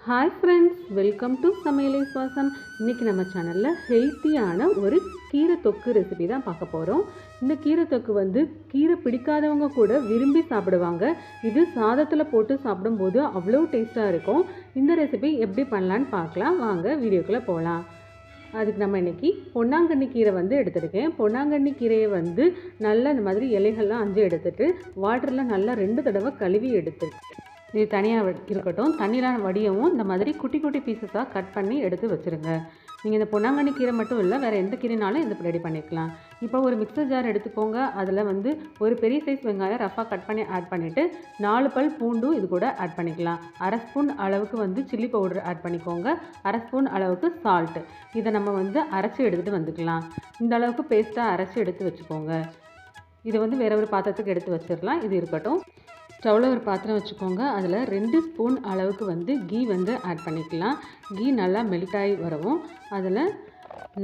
Hi friends, welcome to சமையலை சுவாசம். இன்றைக்கி நம்ம சேனலில் ஹெல்த்தியான ஒரு கீரை தொக்கு ரெசிபி தான் பார்க்க போகிறோம். இந்த கீரை தொக்கு கீரை பிடிக்காதவங்க கூட விரும்பி சாப்பிடுவாங்க. இது சாதத்தில் போட்டு சாப்பிடும்போது அவ்வளோ டேஸ்ட்டாக இருக்கும். இந்த ரெசிபி எப்படி பண்ணலான்னு பார்க்கலாம். வாங்க வீடியோக்குள்ளே போகலாம். அதுக்கு நம்ம இன்றைக்கி பொன்னாங்கண்ணி கீரை எடுத்துருக்கேன். பொன்னாங்கண்ணி கீரையை நல்லா இந்த மாதிரி இலைகள்லாம் எடுத்துகிட்டு வாட்டரில் நல்லா 2 தடவை கழுவி எடுத்துருக்கேன். இது தனியாக இருக்கட்டும். தண்ணிலாம் வடியவும் இந்த மாதிரி குட்டி குட்டி பீசஸாக கட் பண்ணி எடுத்து வச்சுருங்க. நீங்கள் இந்த பொன்னாங்கண்ணி கீரை மட்டும் இல்லை, வேறு எந்த கீரைனாலும் இது ரெடி பண்ணிக்கலாம். இப்போ ஒரு மிக்சர் ஜார் எடுத்துக்கோங்க. அதில் ஒரு பெரிய சைஸ் வெங்காயம் ரஃபாக கட் பண்ணி ஆட் பண்ணிவிட்டு 4 பல் பூண்டும் இது கூட ஆட் பண்ணிக்கலாம். 1/2 ஸ்பூன் அளவுக்கு சில்லி பவுடர் ஆட் பண்ணிக்கோங்க. 1/2 ஸ்பூன் அளவுக்கு சால்ட்டு. இதை நம்ம அரைச்சி எடுத்துகிட்டு வந்துக்கலாம். இந்த அளவுக்கு பேஸ்ட்டாக அரைச்சி எடுத்து வச்சுக்கோங்க. இதை வேற ஒரு பாத்திரத்துக்கு எடுத்து வச்சிடலாம். இது இருக்கட்டும். ஸ்டவ்வில் ஒரு பாத்திரம் வச்சுக்கோங்க. அதில் 2 ஸ்பூன் அளவுக்கு கீ ஆட் பண்ணிக்கலாம். கீ நல்லா மெல்ட் ஆகி வரவும் அதில்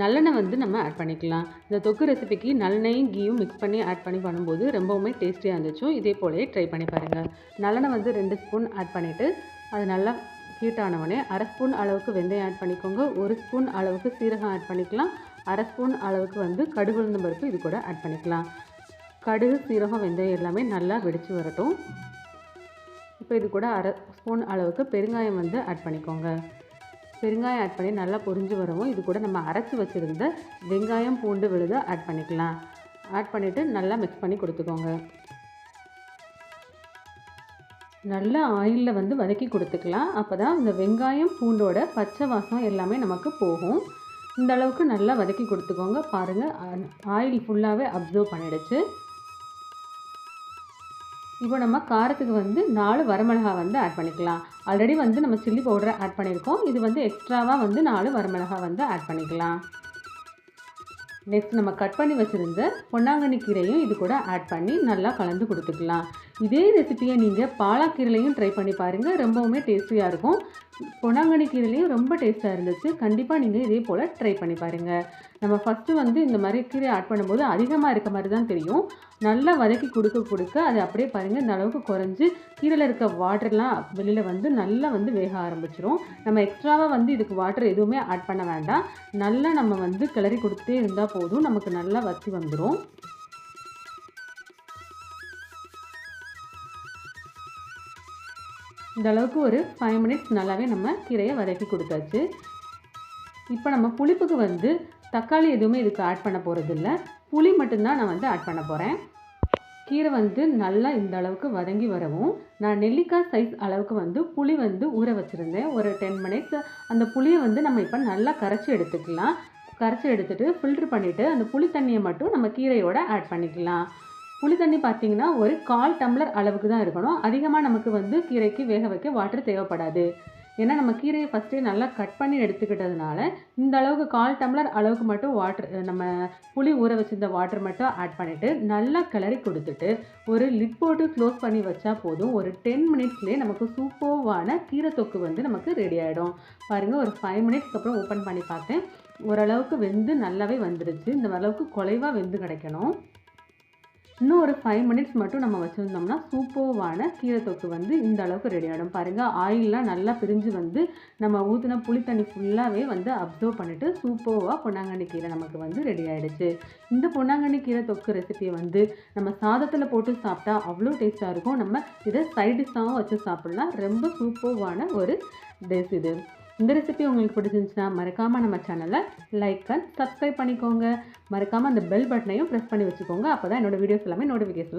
நல்லெண்ணெய் நம்ம ஆட் பண்ணிக்கலாம். இந்த தொக்கு ரெசிபிக்கு நல்லெண்ணையும் கீயும் மிக்ஸ் பண்ணி ஆட் பண்ணி பண்ணும்போது ரொம்பவுமே டேஸ்டியாக இருந்துச்சு. இதே போலவே ட்ரை பண்ணி பாருங்கள். நல்லெண்ணெய் 2 ஸ்பூன் ஆட் பண்ணிவிட்டு அது நல்லா ஹீட் ஆனவுடனே 1/2 ஸ்பூன் அளவுக்கு வெந்தயம் ஆட் பண்ணிக்கோங்க. 1 ஸ்பூன் அளவுக்கு சீரகம் ஆட் பண்ணிக்கலாம். 1/2 ஸ்பூன் அளவுக்கு கடுகு உளுந்தம் பருப்பு இது கூட ஆட் பண்ணிக்கலாம். கடுகு, சீரகம், வெந்தயம் எல்லாமே நல்லா வெடித்து வரட்டும். இப்போ இது கூட 1/2 ஸ்பூன் அளவுக்கு பெருங்காயம் ஆட் பண்ணிக்கோங்க. பெருங்காயம் ஆட் பண்ணி நல்லா பொரிஞ்சு வரவும் இது கூட நம்ம அரைச்சி வச்சுருந்த வெங்காயம், பூண்டு விழுதை ஆட் பண்ணிக்கலாம். ஆட் பண்ணிவிட்டு நல்லா மிக்ஸ் பண்ணி கொடுத்துக்கோங்க. நல்லா ஆயிலில் வதக்கி கொடுத்துக்கலாம். அப்போ தான் இந்த வெங்காயம், பூண்டோட பச்சை வாசம் எல்லாமே நமக்கு போகும். இந்த அளவுக்கு நல்லா வதக்கி கொடுத்துக்கோங்க. பாருங்கள், ஆயில் ஃபுல்லாகவே அப்சர்வ் பண்ணிடுச்சு. இப்போ நம்ம காரத்துக்கு 4 வரமிளகாய் ஆட் பண்ணிக்கலாம். ஆல்ரெடி நம்ம சில்லி பவுடரை ஆட் பண்ணியிருக்கோம். இது எக்ஸ்ட்ராவாக 4 வரமிளகாய் ஆட் பண்ணிக்கலாம். நெக்ஸ்ட் நம்ம கட் பண்ணி வச்சுருந்த பொன்னாங்கண்ணி கீரையும் இது கூட ஆட் பண்ணி நல்லா கலந்து கொடுத்துக்கலாம். இதே ரெசிபியை நீங்கள் பாலாக்கீரையிலையும் ட்ரை பண்ணி பாருங்கள். ரொம்பவுமே டேஸ்டியாக இருக்கும். பொன்னாங்கண்ணி கீரையிலையும் ரொம்ப டேஸ்ட்டாக இருந்துச்சு. கண்டிப்பாக நீங்கள் இதே போல் ட்ரை பண்ணி பாருங்கள். நம்ம ஃபஸ்ட்டு இந்த மாதிரி கீரை ஆட் பண்ணும்போது அதிகமாக இருக்க மாதிரி தான் தெரியும். நல்லா வதக்கி கொடுக்க அது அப்படியே பாருங்கள், இந்த அளவுக்கு குறைஞ்சி கீரையில் இருக்க வாட்டர்லாம் வெளியில் நல்லா வேக ஆரம்பிச்சிடும். நம்ம எக்ஸ்ட்ராவாக இதுக்கு வாட்டர் எதுவுமே ஆட் பண்ண வேண்டாம். நல்லா நம்ம கிளறி கொடுத்துட்டே இருந்தால் போதும். நமக்கு நல்லா வத்தி வந்துடும். இந்த அளவுக்கு ஒரு 5 மினிட்ஸ் நல்லாவே நம்ம கீரையை வதக்கி கொடுத்தாச்சு. இப்போ நம்ம புளிப்புக்கு தக்காளி எதுவுமே இதுக்கு ஆட் பண்ண போகிறதில்ல. புளி மட்டும்தான் நான் ஆட் பண்ண போகிறேன். கீரை நல்லா இந்த அளவுக்கு வதங்கி வரவும் நான் நெல்லிக்காய் சைஸ் அளவுக்கு புளி ஊற வச்சுருந்தேன். ஒரு 10 மினிட்ஸ். அந்த புளியை நம்ம இப்போ நல்லா கரைச்சி எடுத்துக்கலாம். கரைச்சி எடுத்துகிட்டு ஃபில்ட்ரு பண்ணிவிட்டு அந்த புளி தண்ணியை மட்டும் நம்ம கீரையோடு ஆட் பண்ணிக்கலாம். புளி தண்ணி பார்த்திங்கன்னா ஒரு 1/4 டம்ளர் அளவுக்கு தான் இருக்கணும். அதிகமாக நமக்கு கீரைக்கு வேக வைக்க வாட்டர் தேவைப்படாது. ஏன்னா நம்ம கீரையை ஃபஸ்ட்டே நல்லா கட் பண்ணி எடுத்துக்கிட்டதுனால இந்த அளவுக்கு 1/4 டம்ளர் அளவுக்கு மட்டும் வாட்டர், நம்ம புளி ஊற வச்சுருந்த வாட்டர் மட்டும் ஆட் பண்ணிவிட்டு நல்லா கிளறி கொடுத்துட்டு ஒரு லிட் போட்டு க்ளோஸ் பண்ணி வச்சா போதும். ஒரு 10 மினிட்ஸ்லேயே நமக்கு சூப்பர்வான கீரை தொக்கு நமக்கு ரெடி ஆகிடும். பாருங்கள், ஒரு 5 மினிட்ஸ்க்கு அப்புறம் ஓப்பன் பண்ணி பார்த்தேன். ஓரளவுக்கு நல்லாவே வந்துடுச்சு. இந்த அளவுக்கு குலைவாக கிடைக்கணும். இன்னும் ஒரு 5 மினிட்ஸ் மட்டும் நம்ம வச்சுருந்தோம்னா சூப்பர்வான கீரை தொக்கு இந்த அளவுக்கு ரெடி ஆகிடும். பாருங்கள், ஆயிலெலாம் நல்லா பிரிஞ்சு நம்ம ஊற்றின புளி தண்ணி ஃபுல்லாகவே அப்சர்வ் பண்ணிவிட்டு சூப்பர்வாக பொன்னாங்கண்ணி கீரை நமக்கு ரெடி ஆகிடுச்சு. இந்த பொன்னாங்கண்ணி கீரை தொக்கு ரெசிபியை நம்ம சாதத்தில் போட்டு சாப்பிட்டா அவ்வளோ டேஸ்ட்டாக இருக்கும். நம்ம இதை சைட் டிஷ்ஷாகவும் வச்சு சாப்பிட்லாம். ரொம்ப சூப்பர்வான ஒரு டிஷ் இது. இந்த ரெசிபி உங்களுக்கு பிடிச்சிருந்துச்சுன்னா மறக்காமல் நம்ம சேனலை லைக் அண்ட் சப்ஸ்கிரைப் பண்ணிக்கோங்க. மறக்காமல் அந்த பெல் பட்டனையும் ப்ரெஸ் பண்ணி வச்சுக்கோங்க. அப்போ தான் என்னோடய வீடியோஸ் எல்லாமே நோட்டிஃபிகேஷன்